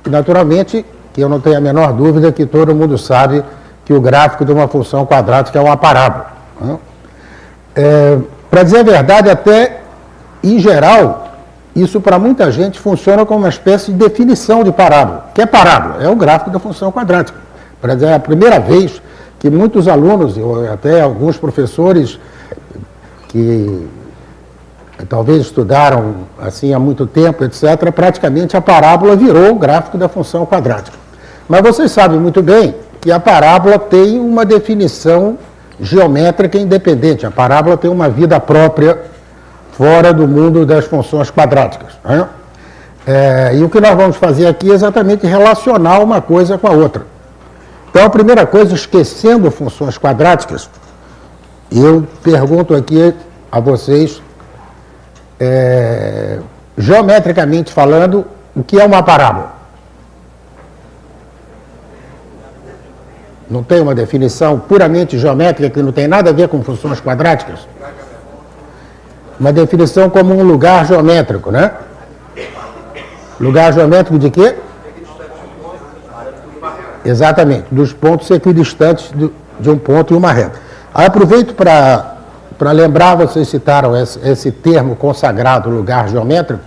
E, naturalmente, que eu não tenho a menor dúvida que todo mundo sabe que o gráfico de uma função quadrática é uma parábola. Né? Para dizer a verdade, até em geral, isso para muita gente funciona como uma espécie de definição de parábola. O que é parábola? É o gráfico da função quadrática. Para dizer, é a primeira vez que muitos alunos, ou até alguns professores que talvez estudaram assim há muito tempo, etc., praticamente a parábola virou o gráfico da função quadrática. Mas vocês sabem muito bem que a parábola tem uma definição geométrica independente. A parábola tem uma vida própria fora do mundo das funções quadráticas. Né? E o que nós vamos fazer aqui é exatamente relacionar uma coisa com a outra. Então, a primeira coisa, esquecendo funções quadráticas, eu pergunto aqui a vocês, geometricamente falando, o que é uma parábola? Não tem uma definição puramente geométrica que não tem nada a ver com funções quadráticas? Uma definição como um lugar geométrico, né? Lugar geométrico de quê? Exatamente, dos pontos equidistantes de um ponto e uma reta. Aí aproveito para lembrar, vocês citaram esse termo consagrado, lugar geométrico.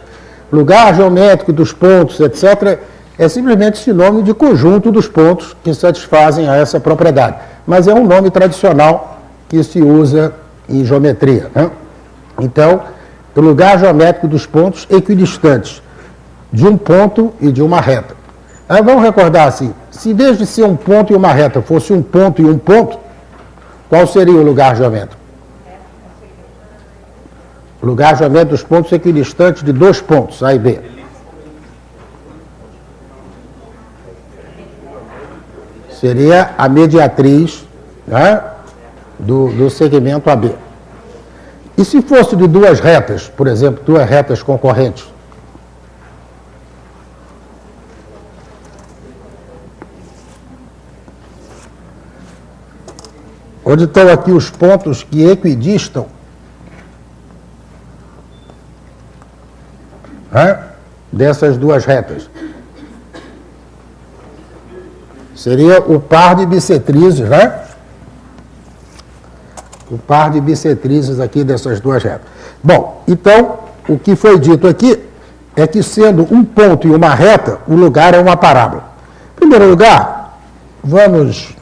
Lugar geométrico dos pontos, etc., é simplesmente sinônimo de conjunto dos pontos que satisfazem a essa propriedade. Mas é um nome tradicional que se usa em geometria. Né? Então, o lugar geométrico dos pontos equidistantes de um ponto e de uma reta. Aí vamos recordar assim, se em vez de ser um ponto e uma reta fosse um ponto e um ponto, qual seria o lugar geométrico? O lugar geométrico dos pontos equidistantes de dois pontos, A e B. Seria a mediatriz, né, do segmento AB. E se fosse de duas retas, por exemplo, duas retas concorrentes? Onde estão aqui os pontos que equidistam, né, dessas duas retas? Seria o par de bissetrizes, né? O par de bissetrizes aqui dessas duas retas. Bom, então, o que foi dito aqui é que, sendo um ponto e uma reta, o lugar é uma parábola. Em primeiro lugar, vamos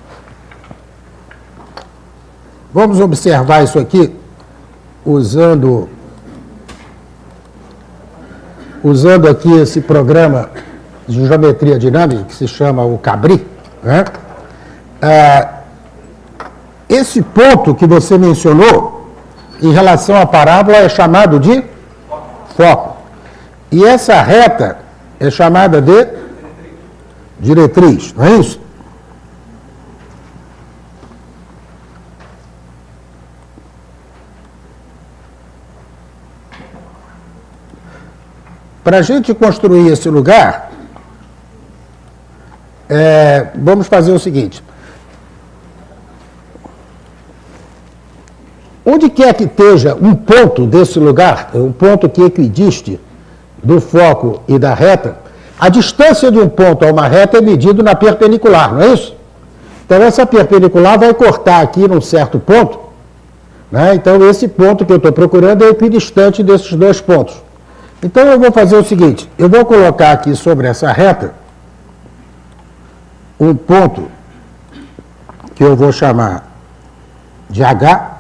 observar isso aqui usando aqui esse programa de geometria dinâmica que se chama o Cabri. Né? Esse ponto que você mencionou em relação à parábola é chamado de foco. E essa reta é chamada de diretriz, não é isso? Para a gente construir esse lugar, vamos fazer o seguinte. Onde quer que esteja um ponto desse lugar, um ponto que equidiste do foco e da reta, a distância de um ponto a uma reta é medida na perpendicular, não é isso? Então, essa perpendicular vai cortar aqui num certo ponto, né? Então, esse ponto que eu estou procurando é equidistante desses dois pontos. Então, eu vou fazer o seguinte, eu vou colocar aqui sobre essa reta um ponto que eu vou chamar de H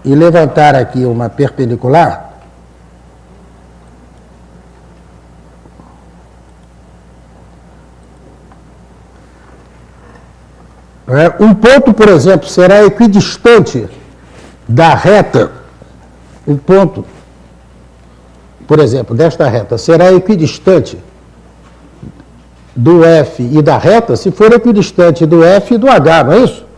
e levantar aqui uma perpendicular um ponto, por exemplo, será equidistante da reta, um ponto, por exemplo, desta reta, será equidistante do F e da reta, se for equidistante do F e do H, não é isso?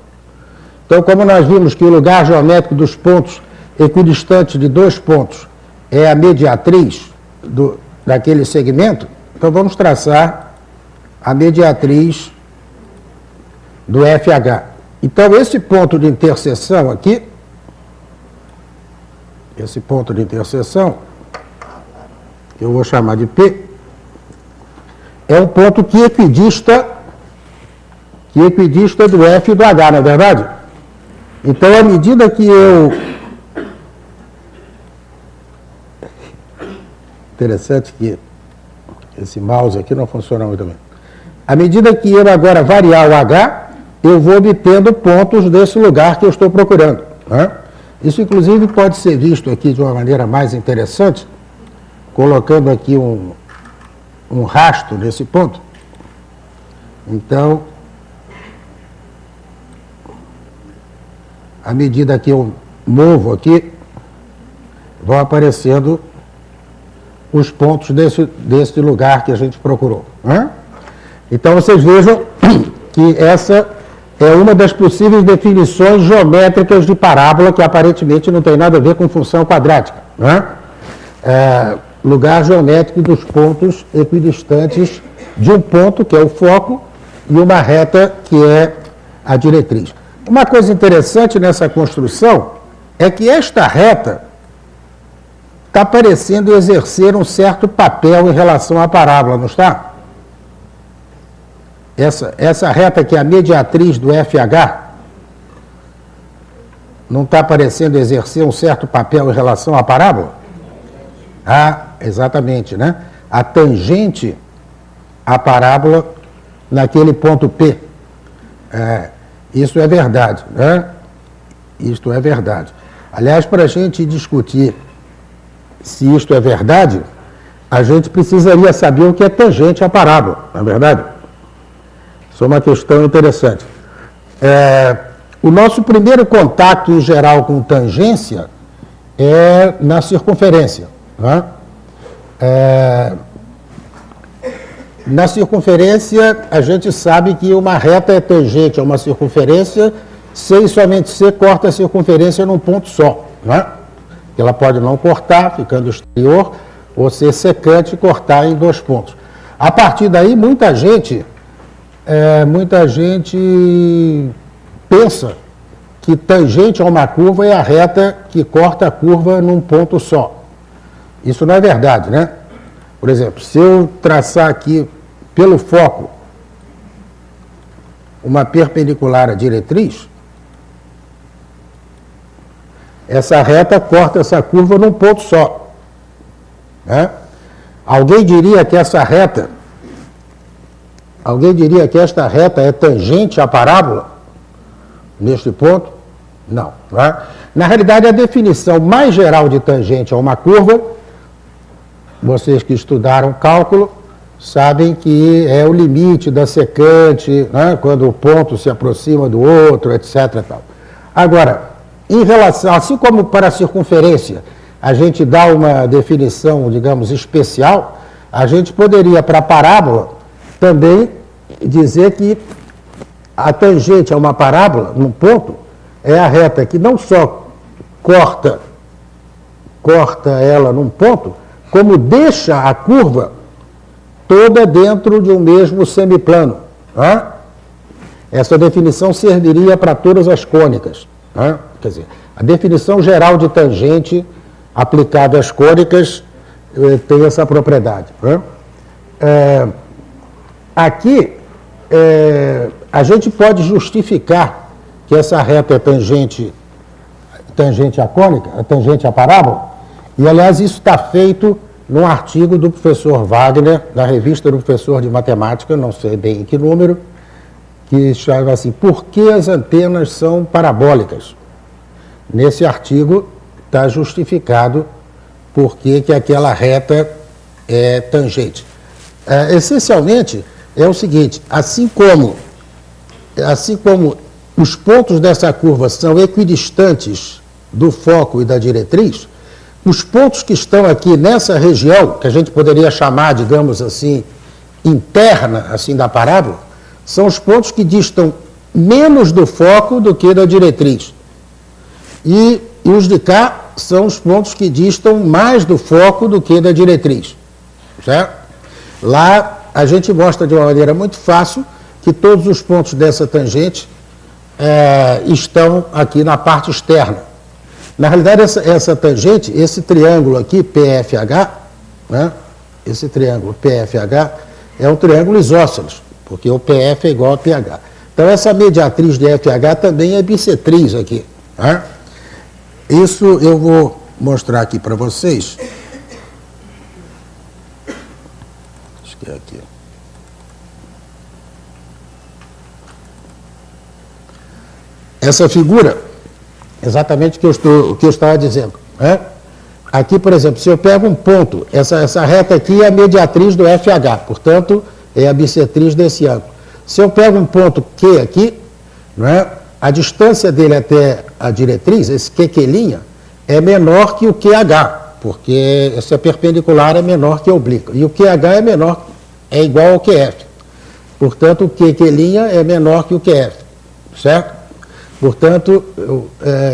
Então, como nós vimos que o lugar geométrico dos pontos equidistantes de dois pontos é a mediatriz daquele segmento, então vamos traçar a mediatriz do FH. Então, esse ponto de interseção aqui, eu vou chamar de P, é um ponto que equidista do F e do H, não é verdade? Então, à medida que eu... Interessante que esse mouse aqui não funciona muito bem. À medida que eu agora variar o H, eu vou obtendo pontos desse lugar que eu estou procurando, né? Isso, inclusive, pode ser visto aqui de uma maneira mais interessante, colocando aqui um rastro nesse ponto. Então, à medida que eu movo aqui, vão aparecendo os pontos desse lugar que a gente procurou, né? Então, vocês vejam que essa é uma das possíveis definições geométricas de parábola, que aparentemente não tem nada a ver com função quadrática, né? Lugar geométrico dos pontos equidistantes de um ponto, que é o foco, e uma reta, que é a diretriz. Uma coisa interessante nessa construção é que esta reta está parecendo exercer um certo papel em relação à parábola, não está? Essa reta que é a mediatriz do FH, não está parecendo exercer um certo papel em relação à parábola? Ah, exatamente, né? A tangente à parábola naquele ponto P. Isso é verdade, né? Isto é verdade. Aliás, para a gente discutir se isto é verdade, a gente precisaria saber o que é tangente à parábola, não é verdade? Isso é uma questão interessante. O nosso primeiro contato, em geral, com tangência é na circunferência, né? Na circunferência, a gente sabe que uma reta é tangente a uma circunferência se e somente se corta a circunferência num ponto só, né? Ela pode não cortar, ficando exterior, ou ser secante e cortar em dois pontos. A partir daí, muita gente pensa que tangente a uma curva é a reta que corta a curva num ponto só. Isso não é verdade, né? Por exemplo, se eu traçar aqui pelo foco uma perpendicular à diretriz, essa reta corta essa curva num ponto só, né? Alguém diria que esta reta é tangente à parábola neste ponto? Não, né? Na realidade, a definição mais geral de tangente a uma curva, vocês que estudaram cálculo sabem que é o limite da secante, né? Quando o ponto se aproxima do outro, etc. Tal. Agora, em relação, assim como para a circunferência, a gente dá uma definição, digamos, especial, a gente poderia, para a parábola, também dizer que a tangente a uma parábola, num ponto, é a reta que não só corta ela num ponto, como deixa a curva toda dentro de um mesmo semiplano, né? Essa definição serviria para todas as cônicas, né? Quer dizer, a definição geral de tangente aplicada às cônicas tem essa propriedade, né? Aqui, a gente pode justificar que essa reta é tangente à cônica, tangente à parábola, e, aliás, isso está feito num artigo do professor Wagner, na revista do professor de matemática, não sei bem em que número, que chama assim, Por que as antenas são parabólicas? Nesse artigo está justificado por que aquela reta é tangente. Essencialmente, é o seguinte, assim como os pontos dessa curva são equidistantes do foco e da diretriz, os pontos que estão aqui nessa região, que a gente poderia chamar, digamos assim, interna assim, da parábola, são os pontos que distam menos do foco do que da diretriz. E os de cá são os pontos que distam mais do foco do que da diretriz, certo? Lá a gente mostra de uma maneira muito fácil que todos os pontos dessa tangente estão aqui na parte externa. Na realidade, essa tangente, esse triângulo aqui, PFH, né? Esse triângulo PFH, é um triângulo isósceles, porque o PF é igual a PH. Então, essa mediatriz de FH também é bissetriz aqui. Né? Isso eu vou mostrar aqui para vocês. Acho que é aqui. Essa figura, exatamente o que eu estava dizendo. Né? Aqui, por exemplo, se eu pego um ponto, essa reta aqui é a mediatriz do FH, portanto, é a bissetriz desse ângulo. Se eu pego um ponto Q aqui, né, a distância dele até a diretriz, esse QQ', é menor que o QH, porque essa perpendicular é menor que a oblíqua. E o QH é igual ao QF. Portanto, o QQ' é menor que o QF, certo? Portanto,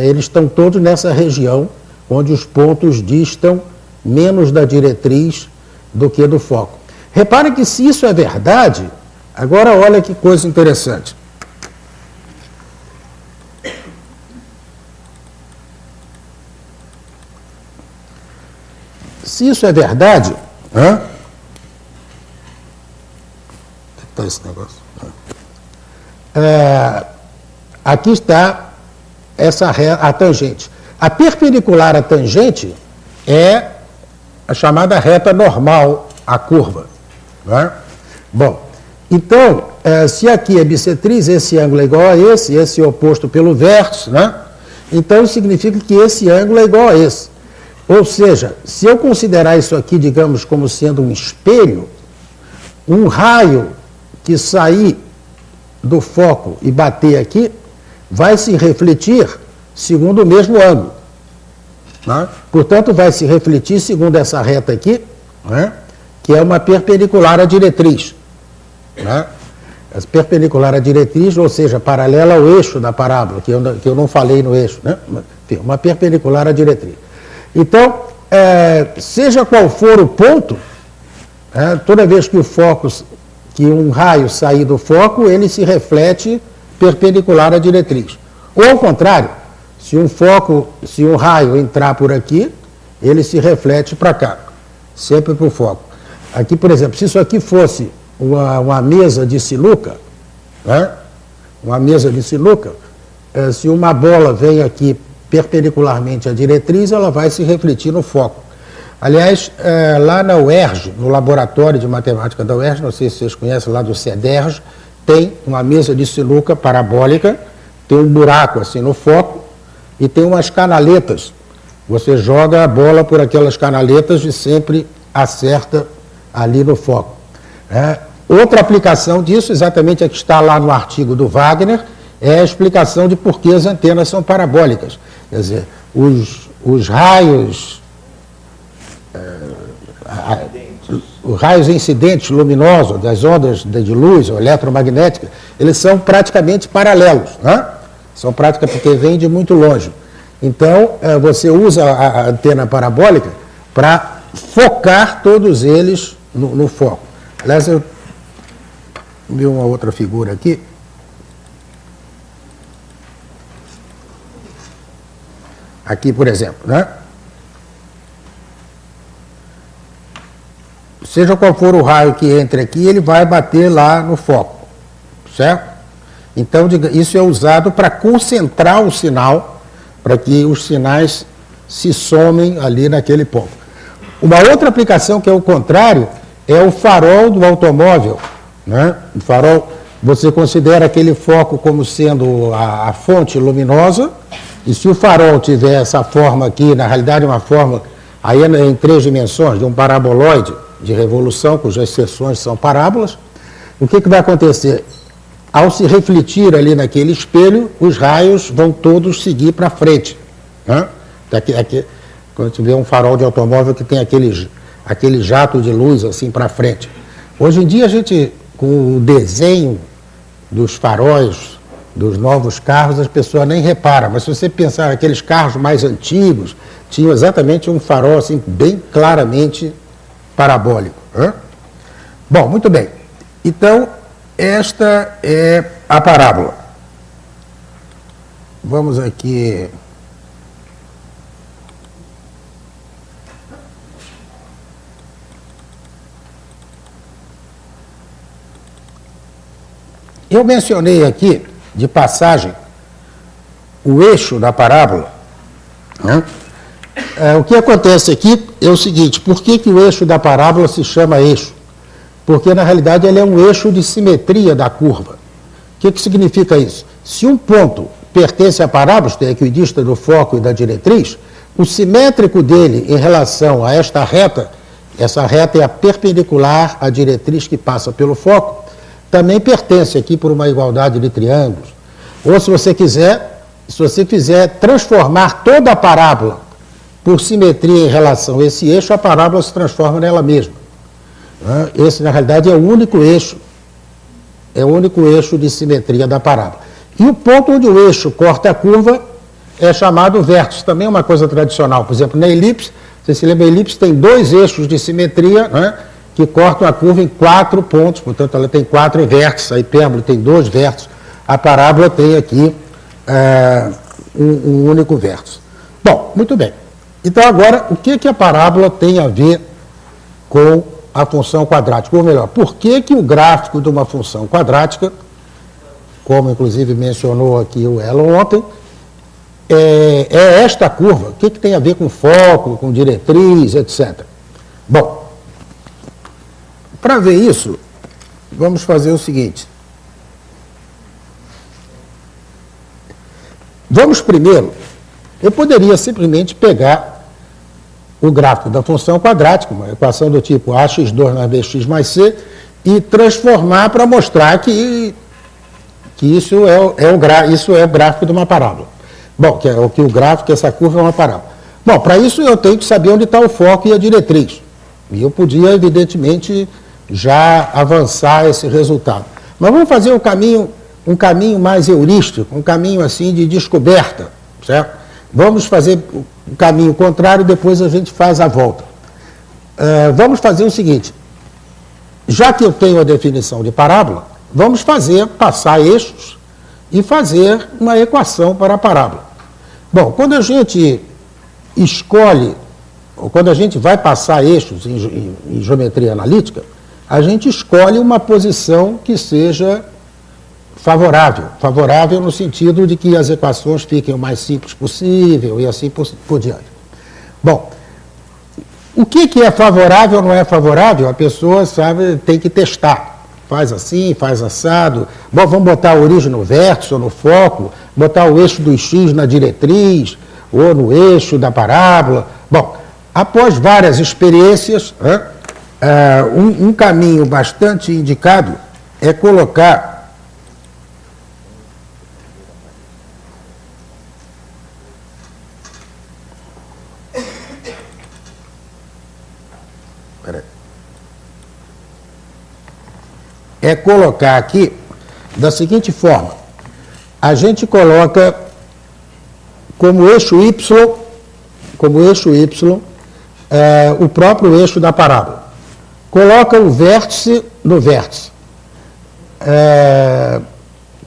eles estão todos nessa região onde os pontos distam menos da diretriz do que do foco. Reparem que se isso é verdade, agora olha que coisa interessante. Se isso é verdade, onde está esse negócio? Aqui está a tangente. A perpendicular à tangente é a chamada reta normal à curva. Não é? Bom, então, se aqui é bissetriz, esse ângulo é igual a esse é oposto pelo vértice, né? Então significa que esse ângulo é igual a esse. Ou seja, se eu considerar isso aqui, digamos, como sendo um espelho, um raio que sair do foco e bater aqui, vai se refletir segundo o mesmo ângulo. Né? Portanto, vai se refletir segundo essa reta aqui, né? Que é uma perpendicular à diretriz. Né? Essa perpendicular à diretriz, ou seja, paralela ao eixo da parábola, que eu não falei no eixo, né? Uma perpendicular à diretriz. Então, seja qual for o ponto, toda vez que que um raio sair do foco, ele se reflete perpendicular à diretriz. Ou ao contrário, se um raio entrar por aqui, ele se reflete para cá, sempre para o foco. Aqui, por exemplo, se isso aqui fosse uma mesa de sinuca, né? Uma mesa de sinuca, se uma bola vem aqui perpendicularmente à diretriz, ela vai se refletir no foco. Aliás, lá na UERJ, no laboratório de matemática da UERJ, não sei se vocês conhecem, lá do CEDERJ, tem uma mesa de sinuca parabólica, tem um buraco assim no foco e tem umas canaletas. Você joga a bola por aquelas canaletas e sempre acerta ali no foco. Outra aplicação disso, exatamente a que está lá no artigo do Wagner, é a explicação de por que as antenas são parabólicas. Quer dizer, os raios incidentes luminosos das ondas de luz ou eletromagnéticas, eles são praticamente paralelos, né? São praticamente porque vêm de muito longe. Então, você usa a antena parabólica para focar todos eles no foco. Aliás, eu vi uma outra figura aqui. Aqui, por exemplo, né? Seja qual for o raio que entre aqui, ele vai bater lá no foco, certo? Então, isso é usado para concentrar o sinal, para que os sinais se somem ali naquele ponto. Uma outra aplicação que é o contrário é o farol do automóvel, né? O farol, você considera aquele foco como sendo a fonte luminosa, e se o farol tiver essa forma aqui, na realidade uma forma aí em 3 dimensões, de um paraboloide de revolução, cujas seções são parábolas, o que vai acontecer? Ao se refletir ali naquele espelho, os raios vão todos seguir para frente. Né? Aqui, quando tiver um farol de automóvel que tem aquele jato de luz assim para frente. Hoje em dia a gente, com o desenho dos faróis dos novos carros, as pessoas nem reparam, mas se você pensar naqueles carros mais antigos, tinham exatamente um farol assim bem claramente parabólico. Né? Bom, muito bem. Então, esta é a parábola. Vamos aqui. Eu mencionei aqui, de passagem, o eixo da parábola, né? O que acontece aqui é o seguinte: por que o eixo da parábola se chama eixo? Porque, na realidade, ele é um eixo de simetria da curva. O que significa isso? Se um ponto pertence à parábola, é equidista do foco e da diretriz, o simétrico dele em relação a esta reta, essa reta é a perpendicular à diretriz que passa pelo foco, também pertence aqui por uma igualdade de triângulos. Ou, se você quiser transformar toda a parábola por simetria em relação a esse eixo, a parábola se transforma nela mesma. Esse, na realidade, é o único eixo de simetria da parábola. E o ponto onde o eixo corta a curva é chamado vértice, também é uma coisa tradicional. Por exemplo, na elipse, você se lembra, a elipse tem 2 eixos de simetria, né, que cortam a curva em 4 pontos, portanto, ela tem 4 vértices, a hipérbole tem 2 vértices, a parábola tem aqui um único vértice. Bom, muito bem. Então, agora, o que a parábola tem a ver com a função quadrática? Ou melhor, por que o gráfico de uma função quadrática, como inclusive mencionou aqui o Elon ontem, é esta curva? O que tem a ver com foco, com diretriz, etc. Bom, para ver isso, vamos fazer o seguinte. Vamos primeiro, eu poderia simplesmente pegar o gráfico da função quadrática, uma equação do tipo ax2 mais bx mais c, e transformar para mostrar que isso é o gráfico de uma parábola. Bom, que o gráfico, essa curva é uma parábola. Bom, para isso eu tenho que saber onde está o foco e a diretriz. E eu podia, evidentemente, já avançar esse resultado. Mas vamos fazer um caminho mais heurístico, um caminho assim de descoberta, certo? Vamos fazer o caminho contrário, depois a gente faz a volta. Vamos fazer o seguinte: já que eu tenho a definição de parábola, vamos passar eixos e fazer uma equação para a parábola. Bom, quando a gente escolhe, ou quando a gente vai passar eixos em geometria analítica, a gente escolhe uma posição que seja favorável no sentido de que as equações fiquem o mais simples possível e assim por diante. Bom, o que é favorável ou não é favorável, a pessoa, sabe, tem que testar. Faz assim, faz assado. Bom, vamos botar a origem no vértice ou no foco, botar o eixo dos x na diretriz ou no eixo da parábola. Bom, após várias experiências, um caminho bastante indicado é colocar aqui da seguinte forma: a gente coloca como eixo y o próprio eixo da parábola. Coloca o vértice no vértice.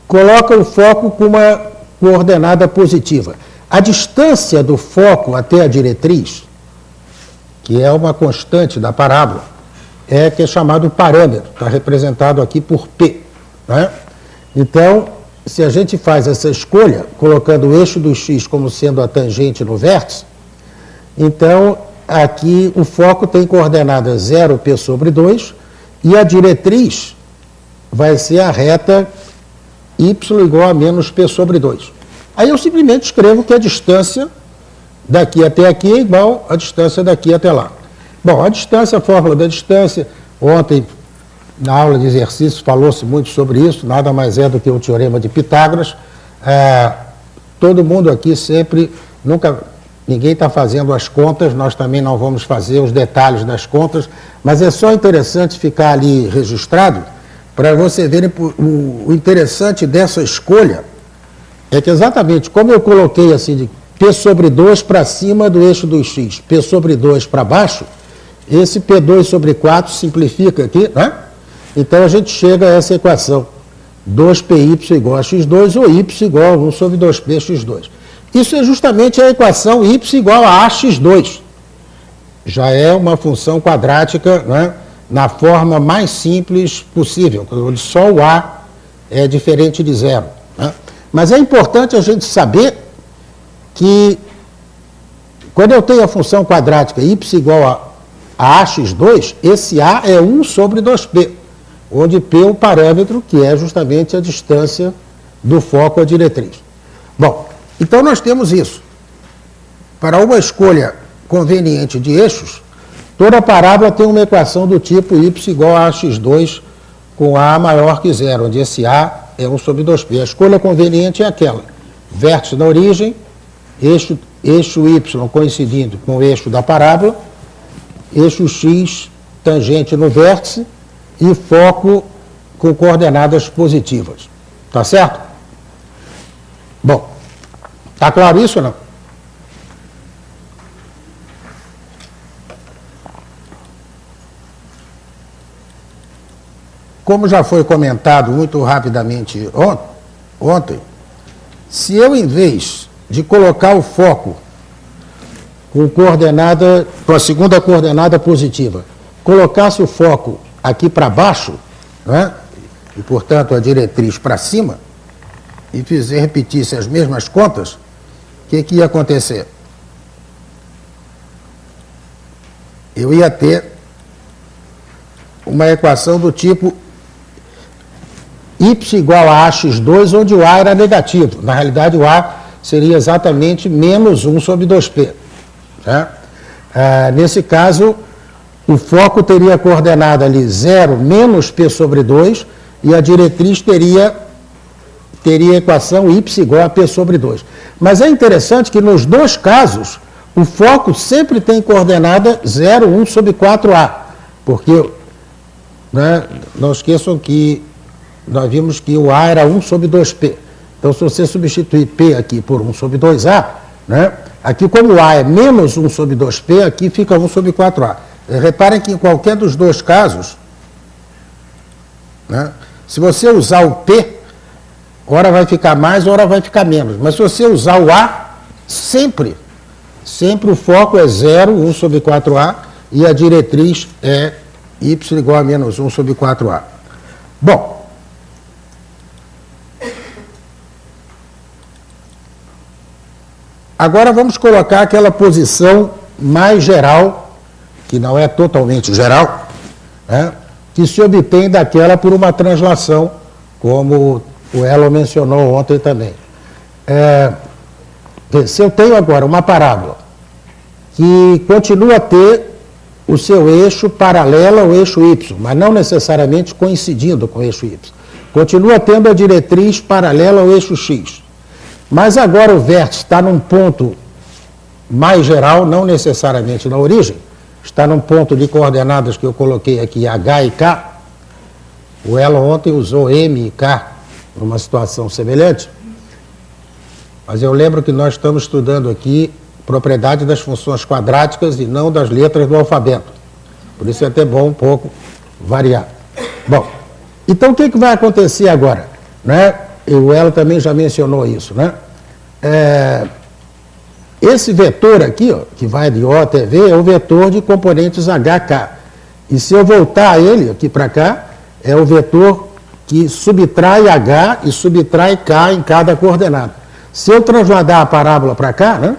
Coloca o foco com uma coordenada positiva. A distância do foco até a diretriz, que é uma constante da parábola, que é chamado parâmetro, está representado aqui por P. Né? Então, se a gente faz essa escolha, colocando o eixo do x como sendo a tangente no vértice, então aqui o foco tem coordenada 0p sobre 2 e a diretriz vai ser a reta y igual a menos p sobre 2. Aí eu simplesmente escrevo que a distância daqui até aqui é igual à distância daqui até lá. Bom, a distância, a fórmula da distância, ontem na aula de exercícios falou-se muito sobre isso, nada mais é do que o teorema de Pitágoras. Todo mundo aqui sempre, ninguém está fazendo as contas, nós também não vamos fazer os detalhes das contas, mas é só interessante ficar ali registrado para você verem o interessante dessa escolha, é que exatamente como eu coloquei assim de P sobre 2 para cima do eixo do x, P sobre 2 para baixo, esse P2 sobre 4 simplifica aqui, né? Então a gente chega a essa equação, 2PY igual a x2 ou y igual a 1 sobre 2P x2. Isso é justamente a equação y igual a ax2. Já é uma função quadrática, né, na forma mais simples possível, onde só o A é diferente de zero, né? Mas é importante a gente saber que quando eu tenho a função quadrática y igual a ax2, esse a é 1 sobre 2p, onde p é o parâmetro que é justamente a distância do foco à diretriz. Bom, então nós temos isso. Para uma escolha conveniente de eixos, toda parábola tem uma equação do tipo y igual a ax2 com a maior que zero, onde esse a é 1 sobre 2p. A escolha conveniente é aquela: vértice na origem, eixo y coincidindo com o eixo da parábola, eixo x tangente no vértice e foco com coordenadas positivas. Tá certo? Bom, tá claro isso ou não? Como já foi comentado muito rapidamente ontem, se eu, em vez de colocar o foco com a segunda coordenada positiva, colocasse o foco aqui para baixo, né, e, portanto, a diretriz para cima, e repetisse as mesmas contas, o que ia acontecer? Eu ia ter uma equação do tipo y igual a ax2, onde o a era negativo. Na realidade, o a seria exatamente menos 1 sobre 2p. Tá? Nesse caso, o foco teria a coordenada ali 0 menos p sobre 2, e a diretriz teria a equação y igual a p sobre 2. Mas é interessante que nos dois casos, o foco sempre tem coordenada 0, 1 sobre 4a, porque, né, não esqueçam que nós vimos que o a era 1 sobre 2p. Então, se você substituir p aqui por 1 sobre 2a, né, aqui como o a é menos 1 sobre 2p, aqui fica 1 sobre 4a. Reparem que em qualquer dos dois casos, né, se você usar o p, ora vai ficar mais, ora vai ficar menos. Mas se você usar o a, sempre o foco é 0, 1 sobre 4a, e a diretriz é y igual a menos 1 sobre 4a. Bom, agora vamos colocar aquela posição mais geral, que não é totalmente geral, né, que se obtém daquela por uma translação, como o Elo mencionou ontem também. Se eu tenho agora uma parábola que continua a ter o seu eixo paralelo ao eixo y, mas não necessariamente coincidindo com o eixo y, continua tendo a diretriz paralela ao eixo x, mas agora o vértice está num ponto mais geral, não necessariamente na origem, está num ponto de coordenadas que eu coloquei aqui, h e k. O Elo ontem usou m e k numa situação semelhante, mas eu lembro que nós estamos estudando aqui propriedade das funções quadráticas e não das letras do alfabeto. Por isso é até bom um pouco variar. Bom, então o que vai acontecer agora? Né? E o Elo também já mencionou isso, né? Esse vetor aqui, ó, que vai de O até V, é o vetor de componentes HK. E se eu voltar ele aqui para cá, é o vetor que subtrai H e subtrai K em cada coordenada. Se eu transladar a parábola para cá, né,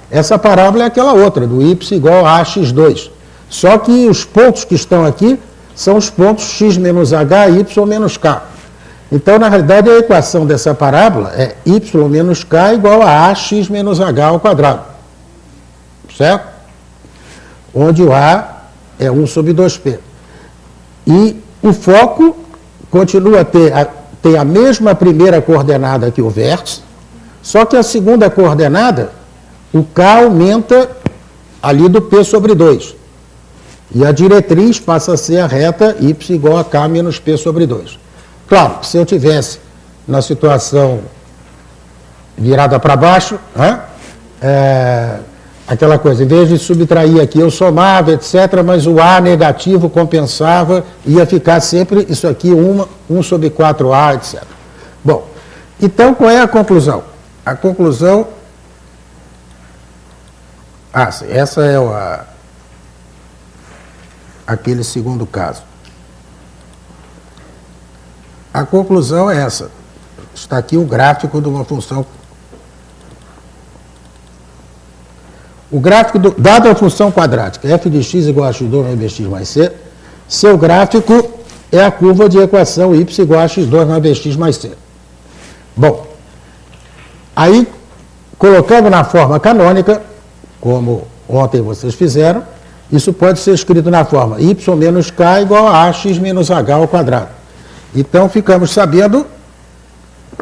essa parábola é aquela outra, do y igual a ax2. Só que os pontos que estão aqui são os pontos x menos h, y menos k. Então, na realidade, a equação dessa parábola é y menos k igual a ax menos h ao quadrado. Certo? Onde o a é 1 sobre 2p. E o foco continua a ter a mesma primeira coordenada que o vértice, só que a segunda coordenada, o k aumenta ali do p sobre 2. E a diretriz passa a ser a reta y igual a k menos p sobre 2. Claro, se eu tivesse na situação virada para baixo, né, aquela coisa, em vez de subtrair aqui, eu somava, etc., mas o a negativo compensava, ia ficar sempre isso aqui, 1 sobre 4a, etc. Bom, então qual é a conclusão? A conclusão... sim, essa é aquele segundo caso. A conclusão é essa. Está aqui o gráfico de uma função. O gráfico, dado a função quadrática f de x igual a x2 mais bx mais c, seu gráfico é a curva de equação y igual a x2 mais bx mais c. Bom, aí, colocando na forma canônica, como ontem vocês fizeram, isso pode ser escrito na forma y menos k igual a ax menos h ao quadrado. Então, ficamos sabendo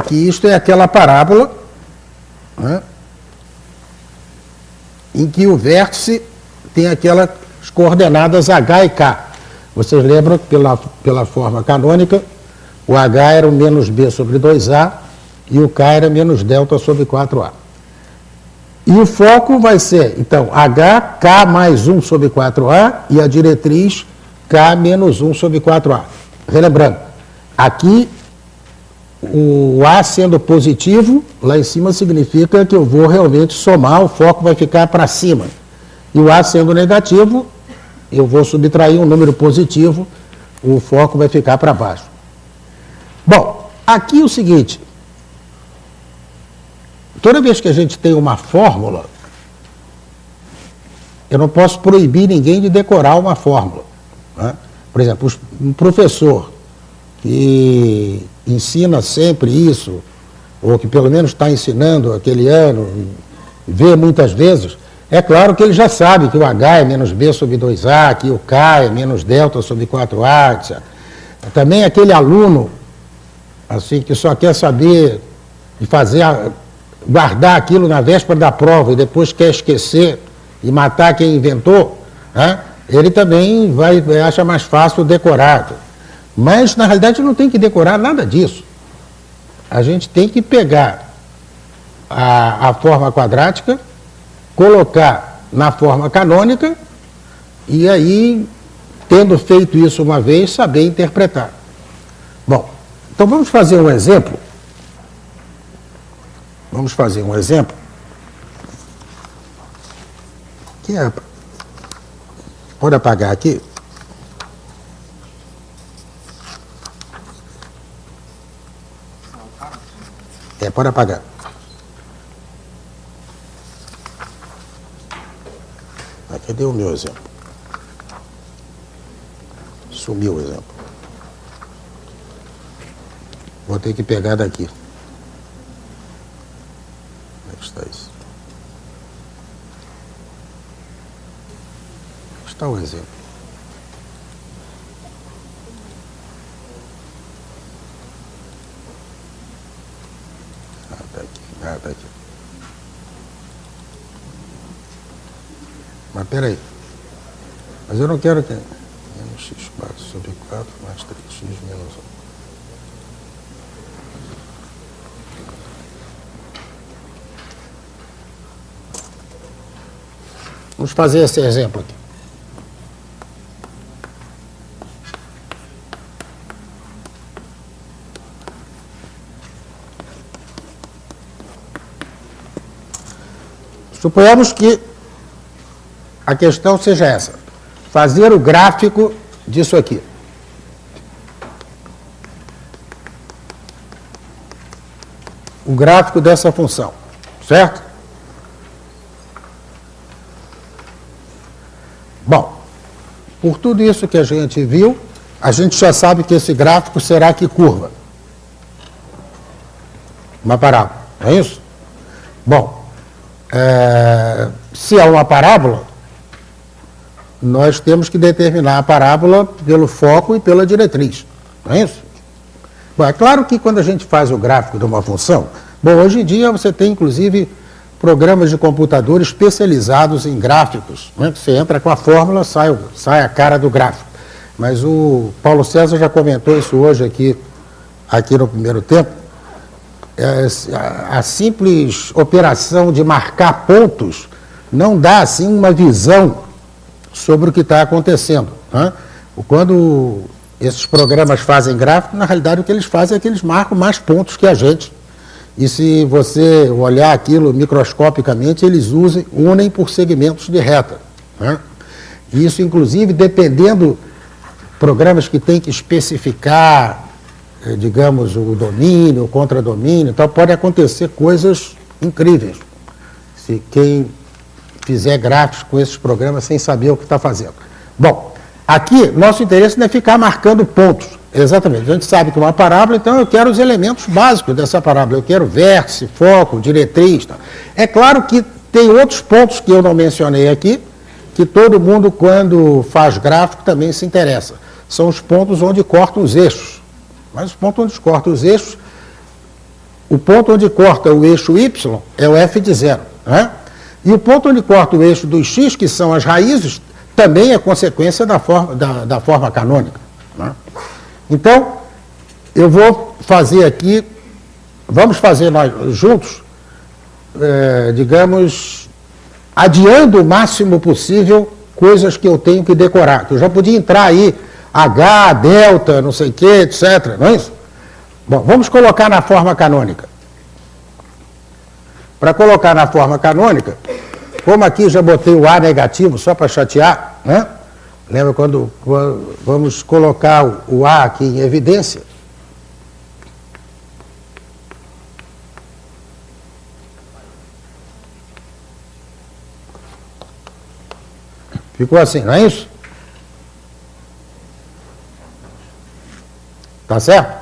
que isto é aquela parábola, né, em que o vértice tem aquelas coordenadas h e k. Vocês lembram que pela forma canônica, o h era o menos b sobre 2a e o k era menos delta sobre 4a. E o foco vai ser, então, h, k mais 1 sobre 4a e a diretriz k menos 1 sobre 4a. Relembrando, aqui o A sendo positivo, lá em cima significa que eu vou realmente somar, o foco vai ficar para cima. E o A sendo negativo, eu vou subtrair um número positivo, o foco vai ficar para baixo. Bom, aqui é o seguinte, toda vez que a gente tem uma fórmula, eu não posso proibir ninguém de decorar uma fórmula, né? Por exemplo, um professor que ensina sempre isso, ou que pelo menos está ensinando aquele ano, vê muitas vezes, é claro que ele já sabe que o H é menos B sobre 2A, que o K é menos delta sobre 4A, etc. Também aquele aluno, assim, que só quer saber de fazer, guardar aquilo na véspera da prova e depois quer esquecer e matar quem inventou, né? Ele também acha mais fácil decorar. Mas, na realidade, não tem que decorar nada disso. A gente tem que pegar a forma quadrática, colocar na forma canônica e aí, tendo feito isso uma vez, saber interpretar. Bom, então vamos fazer um exemplo. Vamos fazer um exemplo. Pode apagar aqui? Pode apagar. Cadê o meu exemplo? Sumiu o exemplo. Vou ter que pegar daqui. Como é que está isso? Onde está o exemplo? Tá aqui. Mas peraí. Mas eu não quero que... Menos x4 sobre 4 mais 3x menos 1. Vamos fazer esse exemplo aqui. Suponhamos que a questão seja essa, fazer o gráfico disso aqui. O gráfico dessa função, certo? Bom, por tudo isso que a gente viu, a gente já sabe que esse gráfico será que curva? Uma parábola, não é isso? Bom, se é uma parábola, nós temos que determinar a parábola pelo foco e pela diretriz, não é isso? Bom, é claro que quando a gente faz o gráfico de uma função, bom, hoje em dia você tem inclusive programas de computador especializados em gráficos, né? Você entra com a fórmula, sai a cara do gráfico. Mas o Paulo César já comentou isso hoje aqui no primeiro tempo. A simples operação de marcar pontos não dá, assim, uma visão sobre o que está acontecendo, né? Quando esses programas fazem gráfico, na realidade o que eles fazem é que eles marcam mais pontos que a gente. E se você olhar aquilo microscopicamente, eles unem por segmentos de reta, né? Isso, inclusive, dependendo, programas que têm que especificar digamos, o domínio, o contradomínio, então pode acontecer coisas incríveis se quem fizer gráficos com esses programas sem saber o que está fazendo. Bom, aqui nosso interesse não é ficar marcando pontos, exatamente, a gente sabe que é uma parábola, então eu quero os elementos básicos dessa parábola, eu quero vértice, foco, diretriz, tá? É claro que tem outros pontos que eu não mencionei aqui, que todo mundo quando faz gráfico também se interessa, são os pontos onde cortam os eixos. Mas os pontos onde corta os eixos, o ponto onde corta o eixo Y é o f de 0. Né? E o ponto onde corta o eixo dos x, que são as raízes, também é consequência da forma canônica. Né? Então, eu vou fazer aqui, vamos fazer nós juntos, digamos, adiando o máximo possível coisas que eu tenho que decorar. Que eu já podia entrar aí, H, delta, não sei o que, etc. Não é isso? Bom, vamos colocar na forma canônica. Para colocar na forma canônica, como aqui já botei o A negativo só para chatear, né? Lembra quando vamos colocar o A aqui em evidência? Ficou assim, não é isso? Tá certo?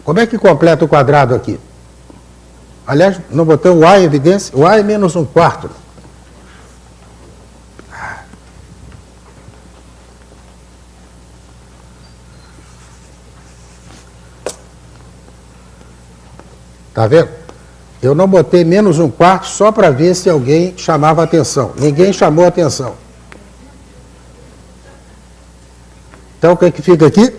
Como é que completa o quadrado aqui? Aliás, não botei o A em evidência? O A é menos 1/4. Tá vendo? Eu não botei menos 1/4 só para ver se alguém chamava atenção. Ninguém chamou atenção. Então, o que é que fica aqui?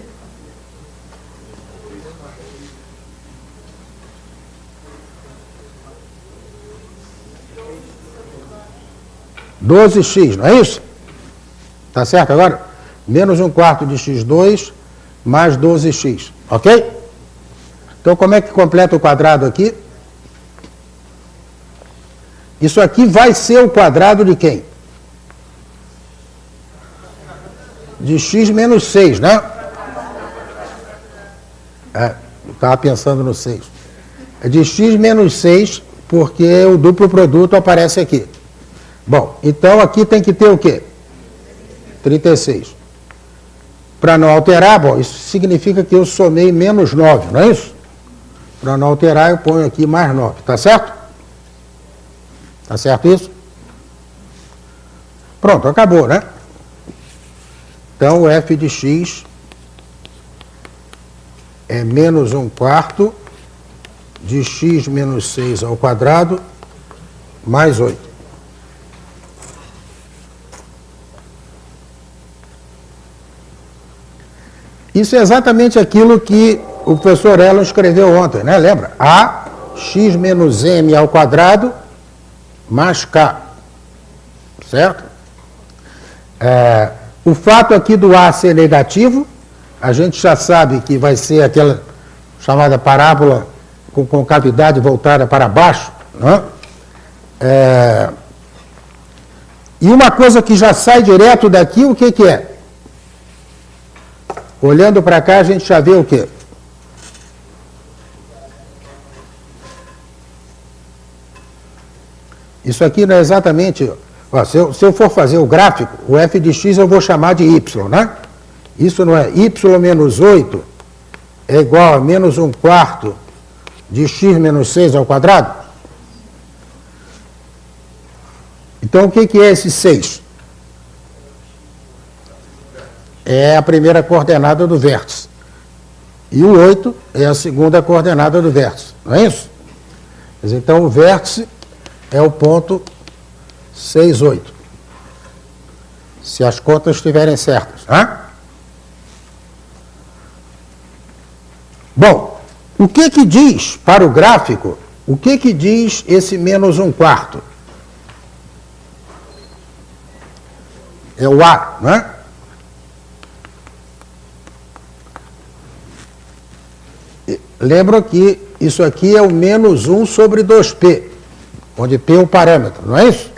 (12x), não é isso? Tá certo agora? Menos 1/4 de x2 mais 12x, ok? Então, como é que completa o quadrado aqui? Isso aqui vai ser o quadrado de quem? De x menos 6, né? Eu estava pensando no 6. É de x menos 6, porque o duplo produto aparece aqui. Bom, então aqui tem que ter o quê? 36. Para não alterar, bom, isso significa que eu somei menos 9, não é isso? Para não alterar, eu ponho aqui mais 9, tá certo? Tá certo isso? Pronto, acabou, né? Então, o f de x é menos 1/4 de x menos 6 ao quadrado mais 8. Isso é exatamente aquilo que o professor Elon escreveu ontem, né? Lembra? A x menos m ao quadrado mais k. Certo? O fato aqui do A ser negativo, a gente já sabe que vai ser aquela chamada parábola com concavidade voltada para baixo. Né? E uma coisa que já sai direto daqui, o que é? Olhando para cá, a gente já vê o quê? Isso aqui não é exatamente... Ó, se eu for fazer o gráfico, o f de x eu vou chamar de y, né? Isso não é y menos 8 é igual a menos 1/4 de x menos 6 ao quadrado? Então, o que é esse 6? É a primeira coordenada do vértice. E o 8 é a segunda coordenada do vértice, não é isso? Mas, então, o vértice é o ponto 6, 8. Se as contas estiverem certas. Né? Bom, o que diz para o gráfico, o que diz esse menos 1/4? É o A, não é? Lembra que isso aqui é o menos 1 sobre 2p, onde p é o parâmetro, não é isso?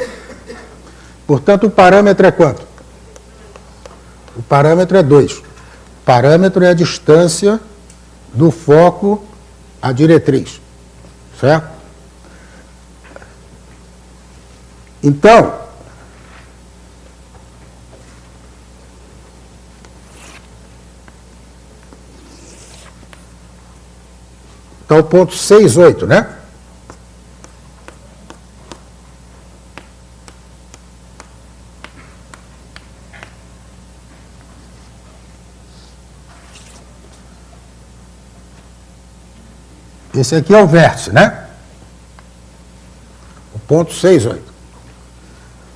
Portanto, o parâmetro é quanto? O parâmetro é 2. parâmetro é a distância do foco à diretriz, certo? Então, o ponto 6,8, né? Esse aqui é o vértice, né? O ponto 6,8.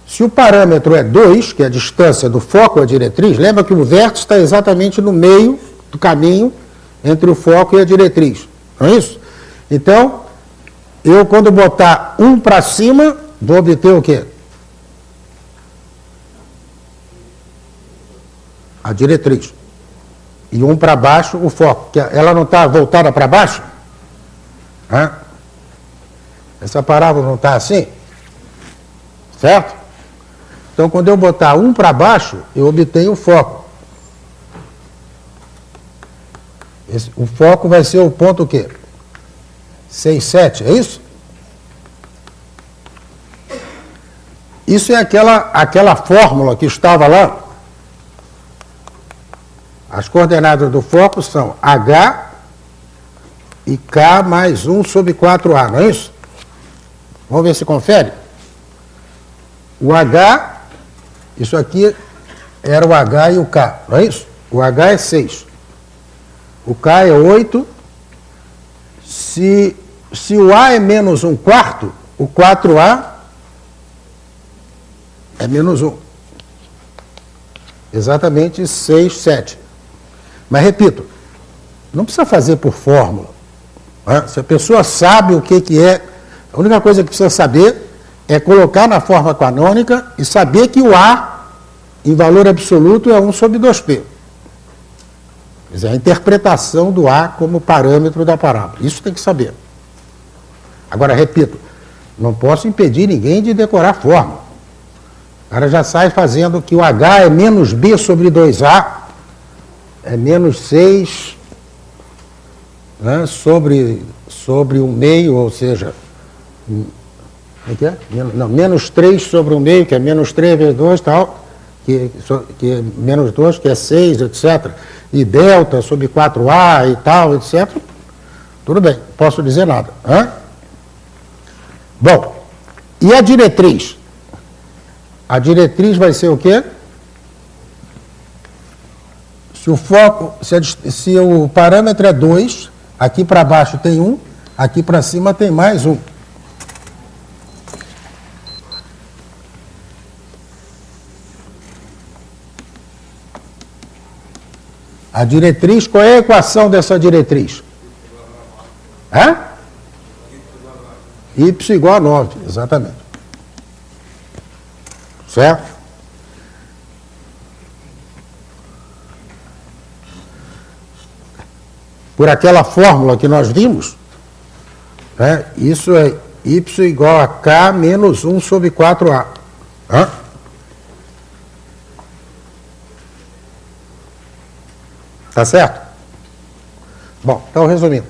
Se o parâmetro é 2, que é a distância do foco à diretriz, lembra que o vértice está exatamente no meio do caminho entre o foco e a diretriz. Não é isso? Então, eu quando botar 1 para cima, vou obter o quê? A diretriz. E 1 para baixo, o foco. Ela não está voltada para baixo? Hã? Essa parábola não está assim? Certo? Então, quando eu botar 1 para baixo, eu obtenho o foco. O foco vai ser o ponto o quê? 6,7, é isso? Isso é aquela fórmula que estava lá. As coordenadas do foco são H e K mais 1 sobre 4A, não é isso? Vamos ver se confere. O H, isso aqui era o H e o K, não é isso? O H é 6. O K é 8. Se o A é menos 1/4, o 4A é menos 1. Exatamente 6,7. Mas, repito, não precisa fazer por fórmula. Né? Se a pessoa sabe o que é, a única coisa que precisa saber é colocar na forma canônica e saber que o A, em valor absoluto, é 1 sobre 2P. Quer dizer, a interpretação do A como parâmetro da parábola. Isso tem que saber. Agora, repito, não posso impedir ninguém de decorar a fórmula. O cara já sai fazendo que o H é menos B sobre 2A, é menos 6, né, sobre 1/2, ou seja, como é que é? Não, menos 3 sobre 1/2, que é menos 3 vezes 2, tal, que é menos 2, que é 6, etc. E delta sobre 4A e tal, etc. Tudo bem, não posso dizer nada. Hã? Bom, e a diretriz? A diretriz vai ser o quê? Se o foco, se o parâmetro é 2, aqui para baixo tem 1, aqui para cima tem mais 1. A diretriz, qual é a equação dessa diretriz? Hã? Y igual a 9, exatamente. Certo? Por aquela fórmula que nós vimos, né, isso é Y igual a K menos 1 sobre 4A. Hã? Tá certo? Bom, então resumindo.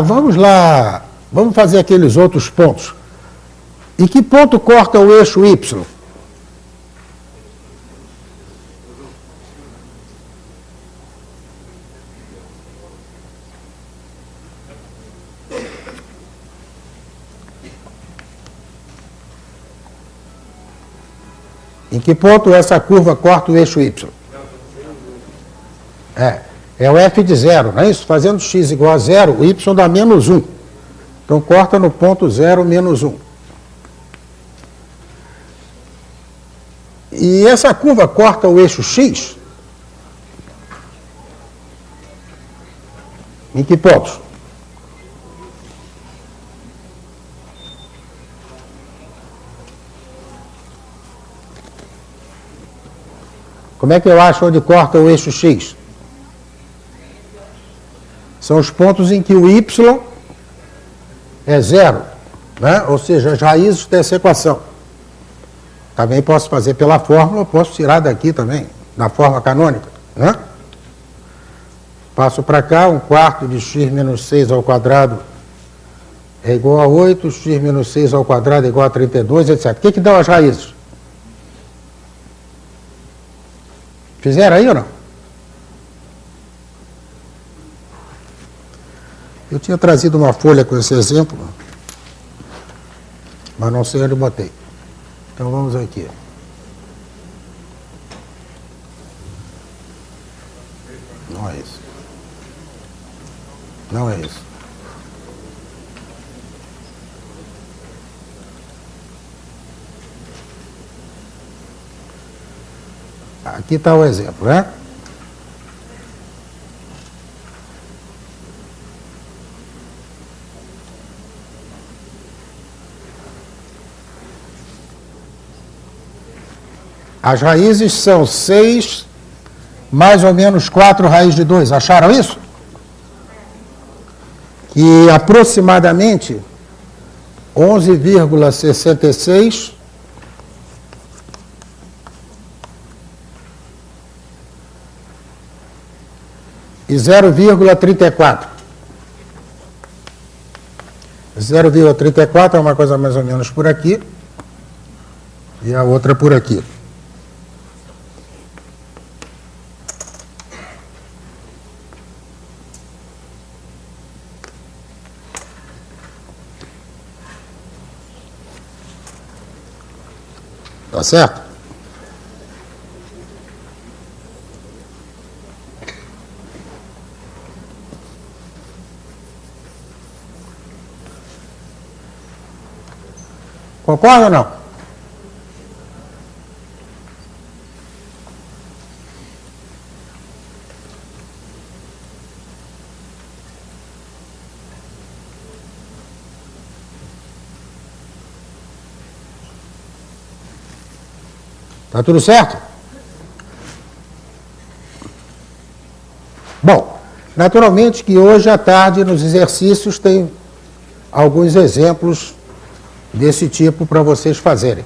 Vamos lá, vamos fazer aqueles outros pontos. Em que ponto corta o eixo Y? Em que ponto essa curva corta o eixo Y? É o f de 0, não é isso? Fazendo x igual a 0, o y dá menos 1. Então, corta no ponto 0, menos 1. E essa curva corta o eixo x? Em que pontos? Como é que eu acho onde corta o eixo x? São os pontos em que o y é 0, né? Ou seja, as raízes dessa equação. Também posso fazer pela fórmula, posso tirar daqui também, na forma canônica, né? Passo para cá, 1/4 de x menos 6 ao quadrado é igual a 8, x menos 6 ao quadrado é igual a 32, etc. O que dão as raízes? Fizeram aí ou não? Eu tinha trazido uma folha com esse exemplo, mas não sei onde eu botei. Então vamos aqui. Não é isso. Não é isso. Aqui está o exemplo, né? As raízes são 6 mais ou menos 4 raiz de 2. Acharam isso? Que aproximadamente 11,66 e 0,34. 0,34 é uma coisa mais ou menos por aqui e a outra por aqui. Tá certo? Concorda ou não? Tá tudo certo? Bom, naturalmente que hoje à tarde nos exercícios tem alguns exemplos desse tipo para vocês fazerem.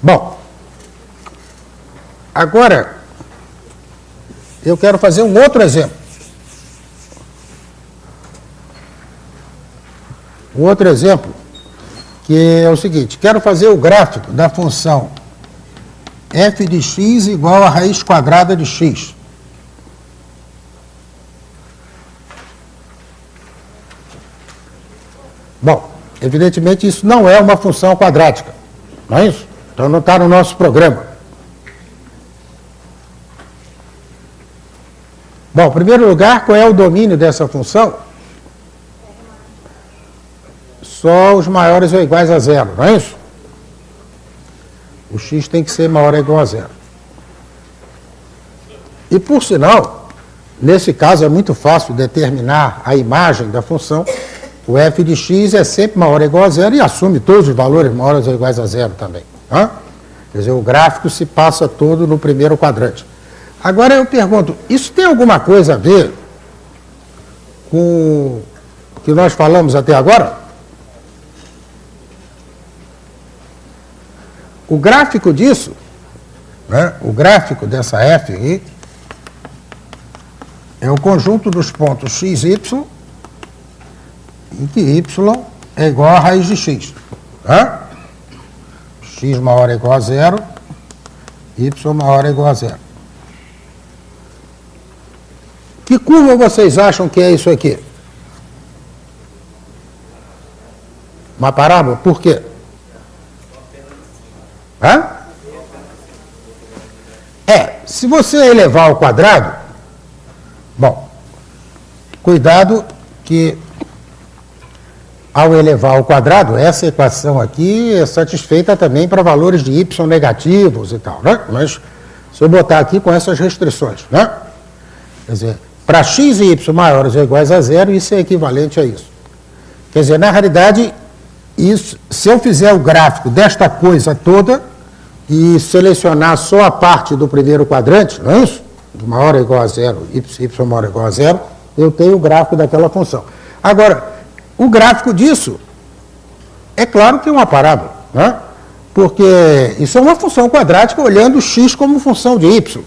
Bom, agora eu quero fazer um outro exemplo. Um outro exemplo, que é o seguinte: quero fazer o gráfico da função f de x igual a raiz quadrada de x. Bom, evidentemente isso não é uma função quadrática, não é isso? Então não está no nosso programa. Bom, em primeiro lugar, qual é o domínio dessa função? Só os maiores ou iguais a zero, não é isso? O x tem que ser maior ou igual a zero. E, por sinal, nesse caso é muito fácil determinar a imagem da função. O f de x é sempre maior ou igual a zero e assume todos os valores maiores ou iguais a zero também. Tá? Quer dizer, o gráfico se passa todo no primeiro quadrante. Agora eu pergunto, isso tem alguma coisa a ver com o que nós falamos até agora? O gráfico disso, né, o gráfico dessa f aqui, é o conjunto dos pontos x, y, em que y é igual a raiz de x. Tá? X maior ou igual a zero, y maior ou igual a zero. Que curva vocês acham que é isso aqui? Uma parábola? Por quê? Hã? Se você elevar ao quadrado, bom, cuidado que ao elevar ao quadrado, essa equação aqui é satisfeita também para valores de y negativos e tal, né? Mas se eu botar aqui com essas restrições, né? Quer dizer, para x e y maiores ou iguais a zero, isso é equivalente a isso. Quer dizer, na realidade, isso, se eu fizer o gráfico desta coisa toda e selecionar só a parte do primeiro quadrante, não é isso? Maior ou igual a zero, y maior ou igual a zero, eu tenho o gráfico daquela função. Agora, o gráfico disso, é claro que é uma parábola, né? Porque isso é uma função quadrática olhando x como função de y.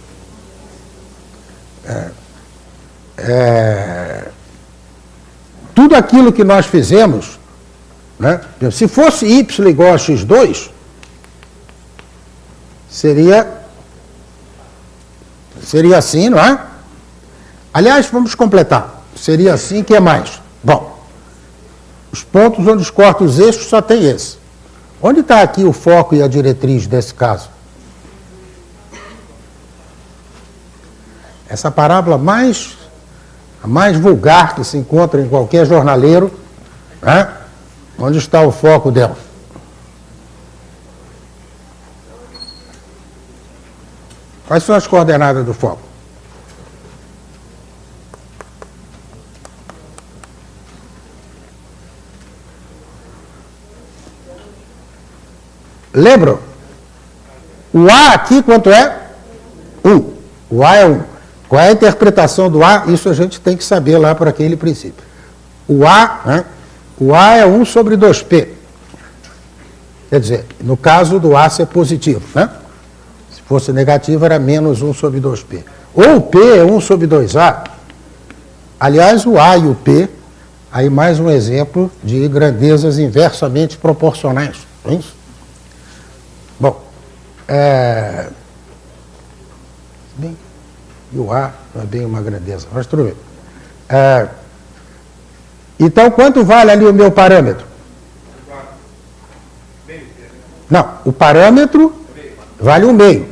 tudo aquilo que nós fizemos, né? Se fosse y igual a x2, seria assim, não é? Aliás, vamos completar. Seria assim, que é mais? Bom, os pontos onde os cortam os eixos só tem esse. Onde está aqui o foco e a diretriz desse caso? Essa parábola a mais vulgar que se encontra em qualquer jornaleiro, né? Onde está o foco dela? Quais são as coordenadas do foco? Lembram? O A aqui quanto é? 1. O A é 1. Qual é a interpretação do A? Isso a gente tem que saber lá por aquele princípio. O A, né? O A é 1 sobre 2P. Quer dizer, no caso do A ser positivo, né? Se fosse negativo, era menos 1 sobre 2P. Ou o P é 1 sobre 2A. Aliás, o A e o P, aí mais um exemplo de grandezas inversamente proporcionais. Não é isso? Bom, bem, e o A não é bem uma grandeza, mas tudo bem. Então, quanto vale ali o meu parâmetro? Não, o parâmetro vale 1/2,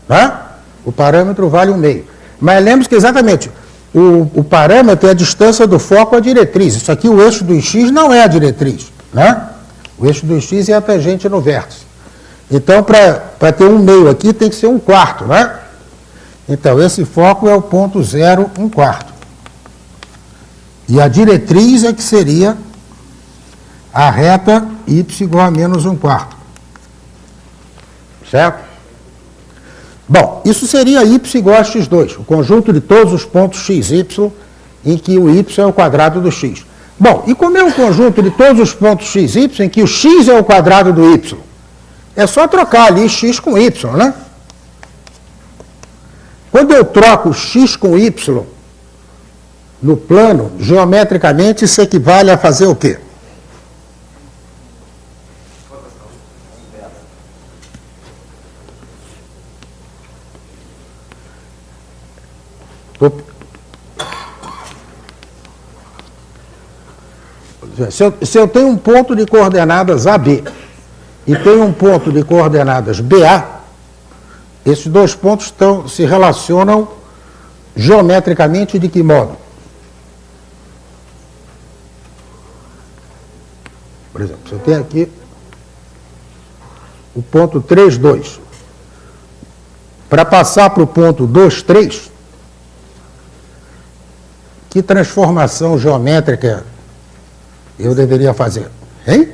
né? O parâmetro vale 1/2. Mas lembre-se que exatamente, o parâmetro é a distância do foco à diretriz. Isso aqui, o eixo do x não é a diretriz, né? O eixo do x é a tangente no vértice. Então, para ter 1/2 aqui, tem que ser 1/4, né? Então, esse foco é o ponto 0, 1/4. E a diretriz é que seria a reta y igual a menos 1/4. Certo? Bom, isso seria y igual a x2, o conjunto de todos os pontos x, y, em que o y é o quadrado do x. Bom, e como é o conjunto de todos os pontos x, y, em que o x é o quadrado do y? É só trocar ali x com y, né? Quando eu troco x com y no plano, geometricamente, isso equivale a fazer o quê? Se eu tenho um ponto de coordenadas AB e tenho um ponto de coordenadas BA, esses dois pontos se relacionam geometricamente de que modo? Por exemplo, se eu tenho aqui o ponto 3, 2, para passar para o ponto 2, 3, que transformação geométrica eu deveria fazer? Hein?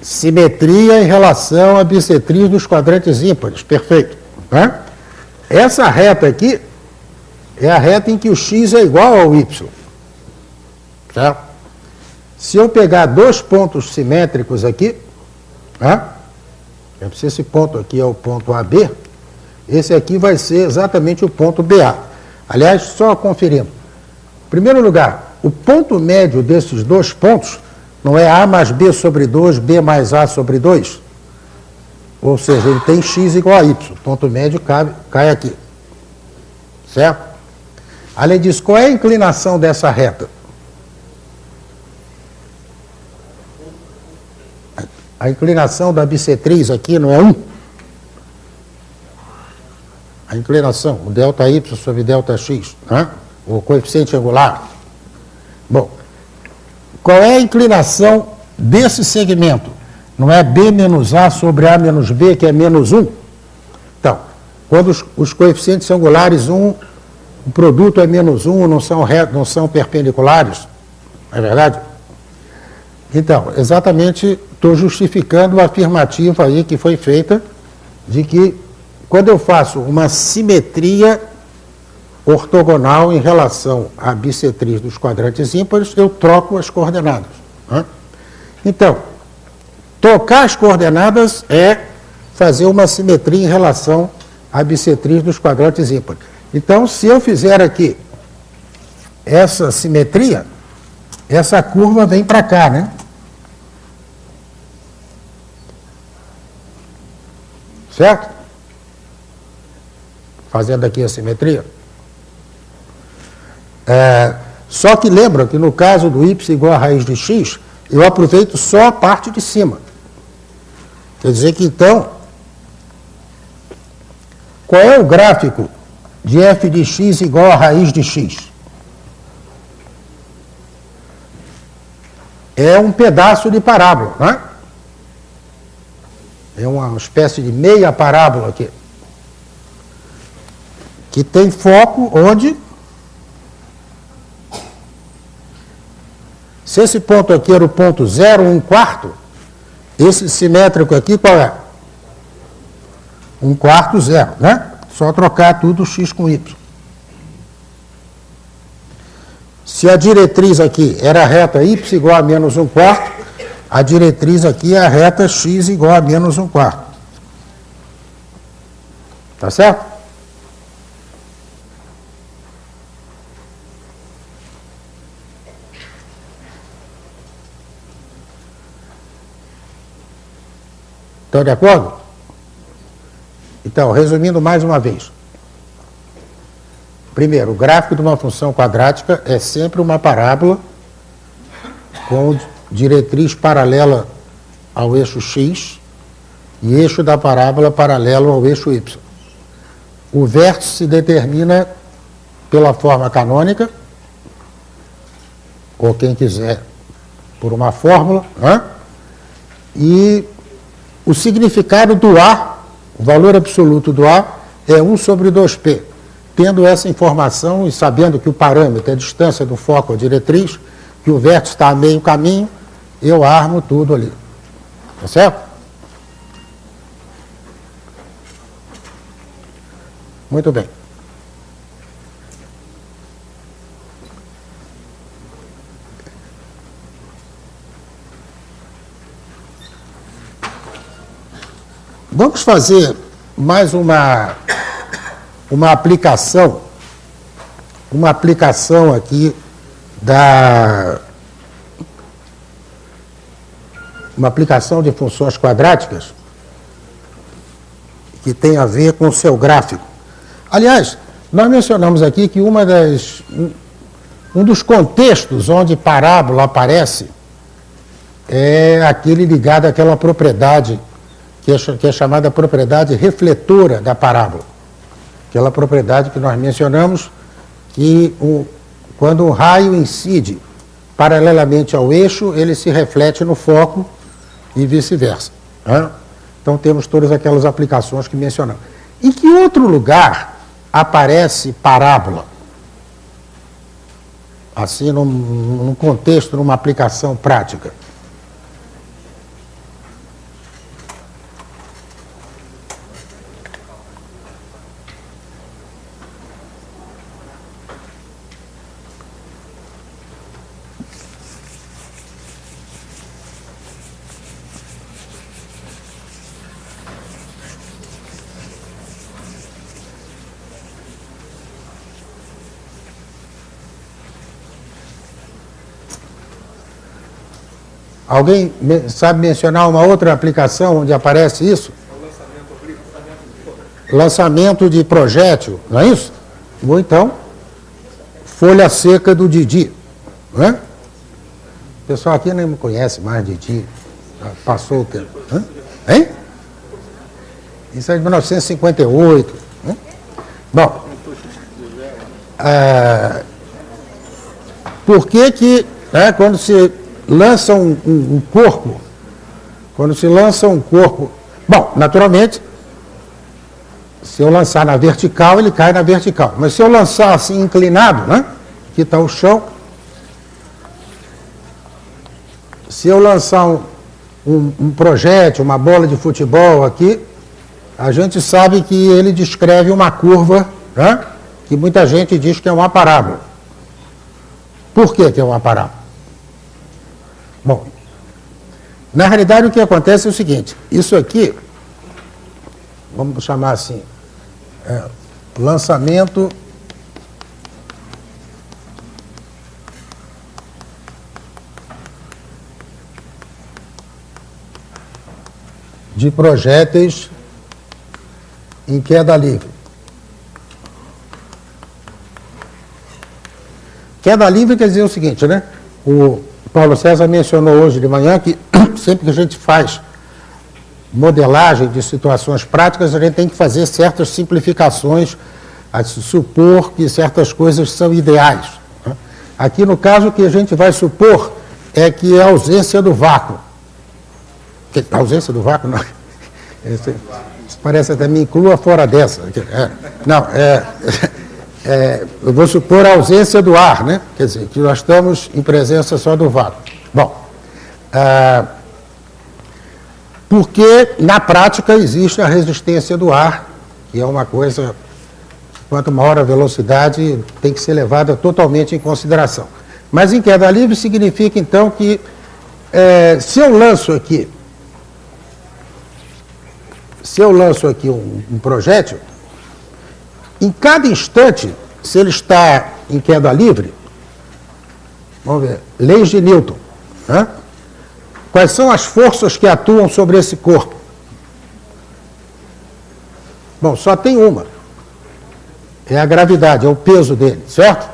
Simetria em relação à bissetriz dos quadrantes ímpares. Perfeito. Né? Essa reta aqui é a reta em que o x é igual ao y. Certo? Se eu pegar dois pontos simétricos aqui, né? Se esse ponto aqui é o ponto AB, esse aqui vai ser exatamente o ponto BA. Aliás, só conferindo. Em primeiro lugar, o ponto médio desses dois pontos não é A mais B sobre 2, B mais A sobre 2? Ou seja, ele tem x igual a y. O ponto médio cai aqui. Certo? Além disso, qual é a inclinação dessa reta? A inclinação da bissetriz aqui não é 1? A inclinação, o ΔY sobre ΔX, né? O coeficiente angular. Bom, qual é a inclinação desse segmento? Não é B menos A sobre A menos B, que é menos 1? Então, quando os coeficientes angulares 1, o produto é menos 1, não são perpendiculares, não é verdade? Então, exatamente, estou justificando a afirmativa aí que foi feita de que quando eu faço uma simetria ortogonal em relação à bissetriz dos quadrantes ímpares, eu troco as coordenadas. Né? Então, trocar as coordenadas é fazer uma simetria em relação a bissetriz dos quadrantes ímpares. Então, se eu fizer aqui essa simetria, essa curva vem para cá, né? Certo? Fazendo aqui a simetria. Só que lembra que no caso do y igual a raiz de x, eu aproveito só a parte de cima. Quer dizer que, então, qual é o gráfico de f de x igual a raiz de x? É um pedaço de parábola, né? É uma espécie de meia parábola aqui, que tem foco onde, se esse ponto aqui era o ponto 0, 1/4, esse simétrico aqui qual é? 1/4, 0, né? Só trocar tudo x com y. Se a diretriz aqui era a reta y igual a menos 1/4, a diretriz aqui é a reta x igual a menos 1/4. Tá certo? Estão de acordo? Então, resumindo mais uma vez. Primeiro, o gráfico de uma função quadrática é sempre uma parábola com diretriz paralela ao eixo x e eixo da parábola paralelo ao eixo y. O vértice se determina pela forma canônica, ou quem quiser, por uma fórmula, né? E o significado do A, o valor absoluto do A, é 1 sobre 2π. Tendo essa informação e sabendo que o parâmetro é a distância do foco à diretriz, que o vértice está a meio caminho, eu armo tudo ali. Tá certo? Muito bem. Vamos fazer mais uma aplicação aqui uma aplicação de funções quadráticas que tem a ver com o seu gráfico. Aliás, nós mencionamos aqui que um dos contextos onde parábola aparece é aquele ligado àquela propriedade que é chamada propriedade refletora da parábola. Aquela propriedade que nós mencionamos, que quando um raio incide paralelamente ao eixo, ele se reflete no foco e vice-versa, né? Então temos todas aquelas aplicações que mencionamos. Em que outro lugar aparece parábola? Assim, num contexto, numa aplicação prática. Alguém sabe mencionar uma outra aplicação onde aparece isso? Lançamento de projétil, não é isso? Ou então, folha seca do Didi, não é? O pessoal aqui nem me conhece mais Didi, passou o tempo. Hein? Isso é de 1958. Né? Bom, por que quando se lança um corpo, bom, naturalmente, se eu lançar na vertical, ele cai na vertical, mas se eu lançar assim inclinado, né, aqui está o chão, se eu lançar um projétil, uma bola de futebol aqui, a gente sabe que ele descreve uma curva, né, que muita gente diz que é uma parábola. Por que é uma parábola? Bom, na realidade o que acontece é o seguinte, isso aqui, vamos chamar assim, Lançamento de projéteis em queda livre. Queda livre quer dizer o seguinte, né? O Paulo César mencionou hoje de manhã que sempre que a gente faz modelagem de situações práticas, a gente tem que fazer certas simplificações, a supor que certas coisas são ideais. Né? Aqui, no caso, o que a gente vai supor é que é a ausência do vácuo. A ausência do vácuo, não. Isso parece até me inclua fora dessa. Eu vou supor a ausência do ar, né? Quer dizer, que nós estamos em presença só do vácuo. Bom, porque na prática existe a resistência do ar, que é uma coisa, quanto maior a velocidade, tem que ser levada totalmente em consideração. Mas em queda livre significa então que se eu lanço aqui um projétil, em cada instante, se ele está em queda livre, vamos ver, leis de Newton, né? Quais são as forças que atuam sobre esse corpo? Bom, só tem uma. É a gravidade, é o peso dele, certo?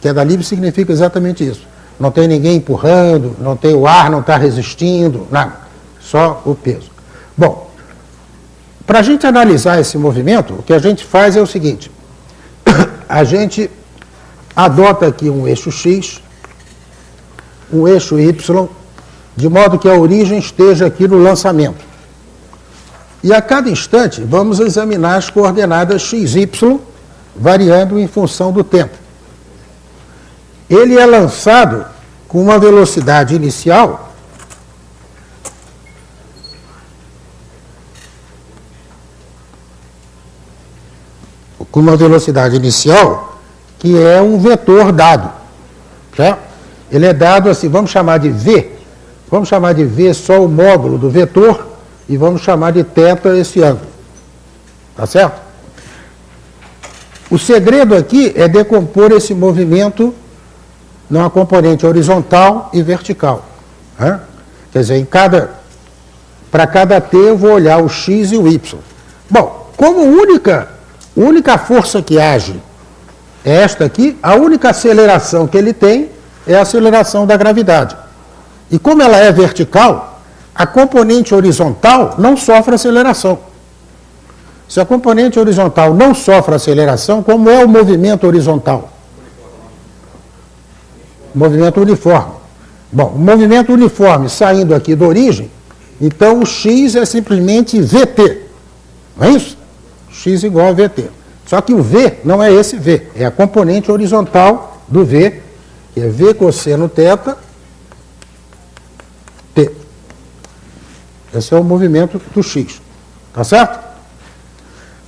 Queda livre significa exatamente isso. Não tem ninguém empurrando, não tem o ar, não está resistindo, nada. Só o peso. Bom, para a gente analisar esse movimento, o que a gente faz é o seguinte. A gente adota aqui um eixo X, um eixo Y, de modo que a origem esteja aqui no lançamento. E a cada instante, vamos examinar as coordenadas x, y, variando em função do tempo. Ele é lançado com uma velocidade inicial que é um vetor dado. Certo? Ele é dado assim, vamos chamar de V. Vamos chamar de V só o módulo do vetor e vamos chamar de θ esse ângulo. Tá certo? O segredo aqui é decompor esse movimento numa componente horizontal e vertical. Né? Quer dizer, para cada t eu vou olhar o x e o y. Bom, como única força que age é esta aqui, a única aceleração que ele tem é a aceleração da gravidade. E como ela é vertical, a componente horizontal não sofre aceleração. Se a componente horizontal não sofre aceleração, como é o movimento horizontal? Movimento uniforme. Bom, o movimento uniforme saindo aqui da origem, então o x é simplesmente VT. Não é isso? X igual a VT. Só que o V não é esse V, é a componente horizontal do V, que é V cosseno θ, T. Esse é o movimento do X. Tá certo?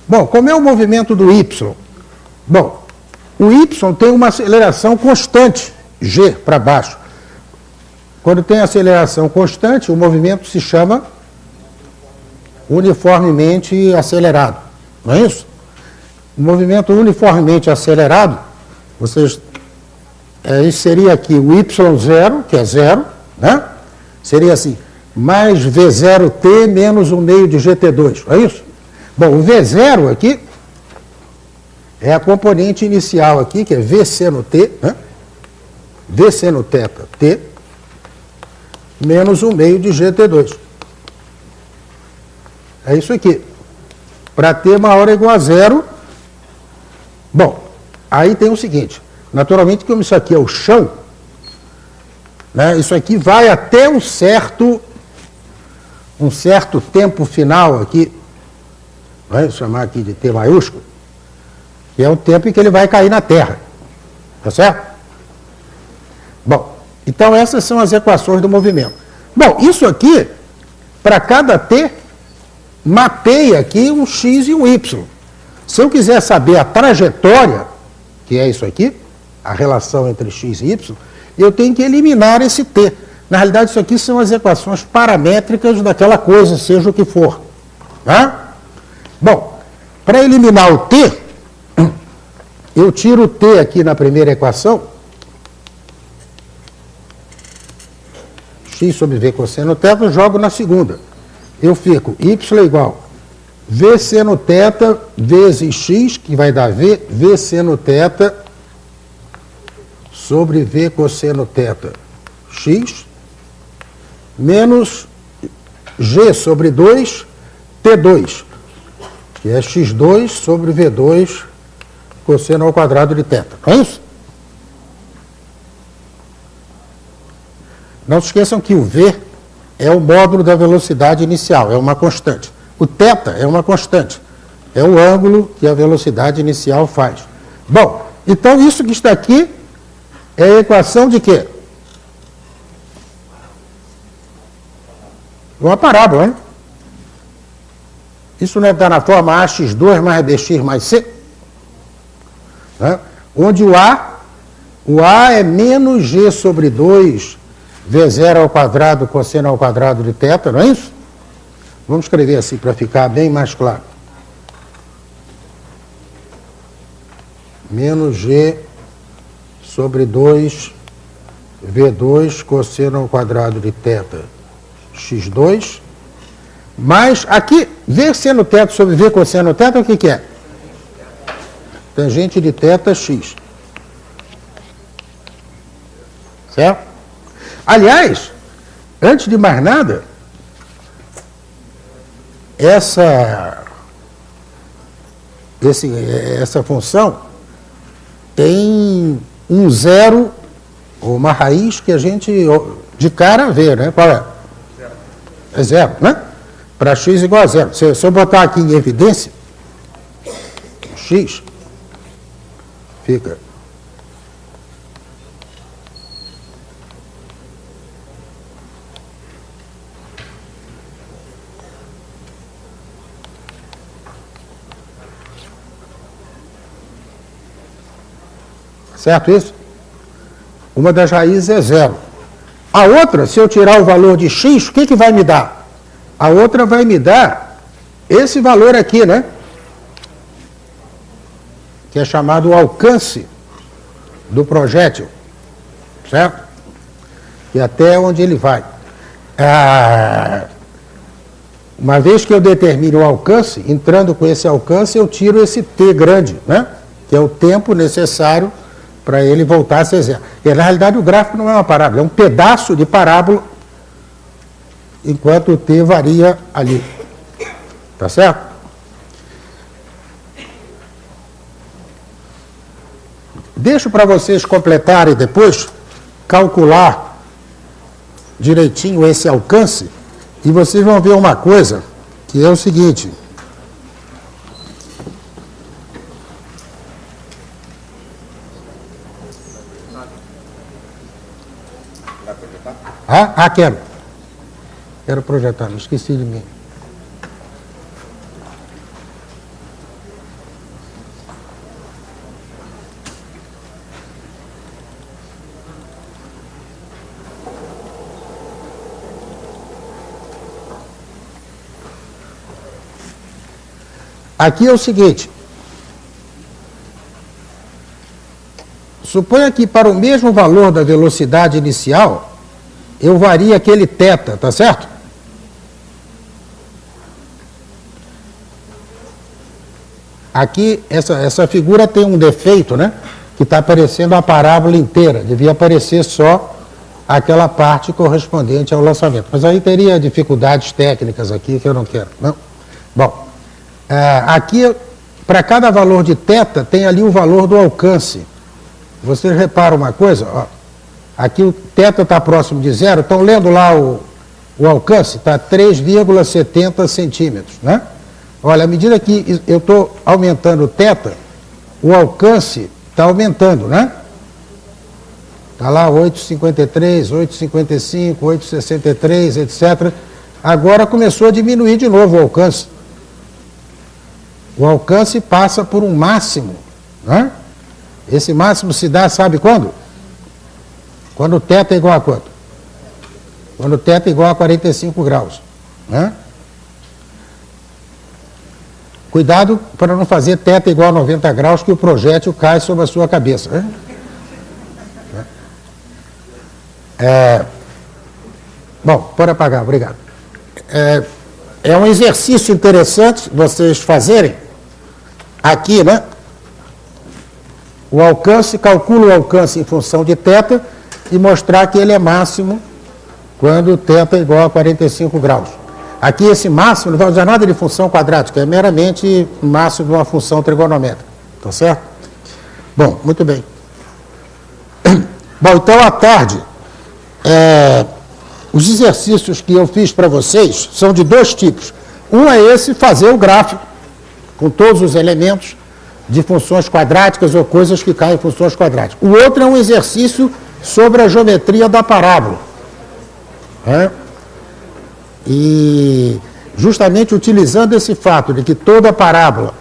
Bom, como é o movimento do Y? Bom, o Y tem uma aceleração constante, G para baixo. Quando tem aceleração constante, o movimento se chama uniformemente acelerado. Não é isso? O movimento uniformemente acelerado, isso seria aqui o Y0, que é zero, né? Seria assim, mais V0T menos 1 meio de GT2, é isso? Bom, o V0 aqui é a componente inicial aqui, que é V seno T, né? V seno θ, T, menos 1 meio de GT2. É isso aqui. Para T maior ou igual a zero. Bom, aí tem o seguinte, naturalmente, como isso aqui é o chão, né, isso aqui vai até um certo tempo final aqui, vamos chamar aqui de T maiúsculo, que é o tempo em que ele vai cair na Terra. Tá certo? Bom, então essas são as equações do movimento. Bom, isso aqui, para cada T, mapeia aqui um X e um Y. Se eu quiser saber a trajetória, que é isso aqui, a relação entre x e y, eu tenho que eliminar esse t. Na realidade, isso aqui são as equações paramétricas daquela coisa, seja o que for. Tá? Bom, Para eliminar o t, eu tiro o t aqui na primeira equação, x sobre v cosseno θ, jogo na segunda. Eu fico y igual v seno θ vezes x, que vai dar v seno θ sobre v cosseno θ x, menos g sobre 2 t2, que é x2 sobre v2 cosseno ao quadrado de θ. Não é isso? Não se esqueçam que o v é o módulo da velocidade inicial, é uma constante. O θ é uma constante, é o ângulo que a velocidade inicial faz. Bom, então isso que está aqui é a equação de quê? Uma parábola, né? Isso não está na forma ax2 mais bx mais c? Né? Onde o a é menos g sobre 2 v0 ao quadrado cosseno ao quadrado de θ, não é isso? Vamos escrever assim para ficar bem mais claro. Menos g sobre 2 v2 cosseno ao quadrado de θ x2, mais aqui, v seno θ sobre v cosseno θ, o que é? Tangente de θ x. Certo? Aliás, antes de mais nada, essa função tem um zero, ou uma raiz que a gente de cara vê, né? Qual é? É zero, né? Para x igual a zero. Se eu botar aqui em evidência, x fica certo isso? Uma das raízes é zero. A outra, se eu tirar o valor de x, o que vai me dar? A outra vai me dar esse valor aqui, né? Que é chamado alcance do projétil, certo? E até onde ele vai. Uma vez que eu determine o alcance, entrando com esse alcance, eu tiro esse t grande, né? Que é o tempo necessário para ele voltar a ser zero. E, na realidade, o gráfico não é uma parábola, é um pedaço de parábola, enquanto o t varia ali. Tá certo? Deixo para vocês completarem depois, calcular direitinho esse alcance, e vocês vão ver uma coisa, que é o seguinte. Quero. Quero projetar, não esqueci de mim. Aqui é o seguinte. Suponha que para o mesmo valor da velocidade inicial, eu vario aquele θ, tá certo? Aqui, essa figura tem um defeito, né? Que está aparecendo a parábola inteira. Devia aparecer só aquela parte correspondente ao lançamento. Mas aí teria dificuldades técnicas aqui que eu não quero. Não? Bom, aqui, para cada valor de θ, tem ali o valor do alcance. Vocês reparam uma coisa? Ó, aqui o θ está próximo de zero. Estão lendo lá o alcance? Está 3,70 centímetros, né? Olha, à medida que eu estou aumentando o θ, o alcance está aumentando, né? Está lá 8,53, 8,55, 8,63, etc. Agora começou a diminuir de novo o alcance. O alcance passa por um máximo, né? Esse máximo se dá, sabe quando? Quando o θ é igual a quanto? Quando o θ é igual a 45 graus, né? Cuidado para não fazer teta igual a 90 graus, que o projétil cai sobre a sua cabeça. Né? Bom, pode apagar, obrigado. É um exercício interessante vocês fazerem aqui, né? O alcance, calcula o alcance em função de θ e mostrar que ele é máximo quando θ é igual a 45 graus. Aqui esse máximo não vai usar nada de função quadrática, é meramente o máximo de uma função trigonométrica. Tá certo? Bom, muito bem. Bom, então à tarde, os exercícios que eu fiz para vocês são de dois tipos. Um é esse, fazer o gráfico com todos os elementos de funções quadráticas ou coisas que caem em funções quadráticas. O outro é um exercício sobre a geometria da parábola. E justamente utilizando esse fato de que toda parábola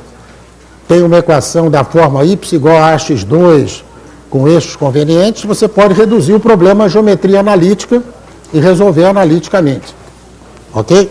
tem uma equação da forma y igual a x2 com eixos convenientes, você pode reduzir o problema à geometria analítica e resolver analiticamente. Ok?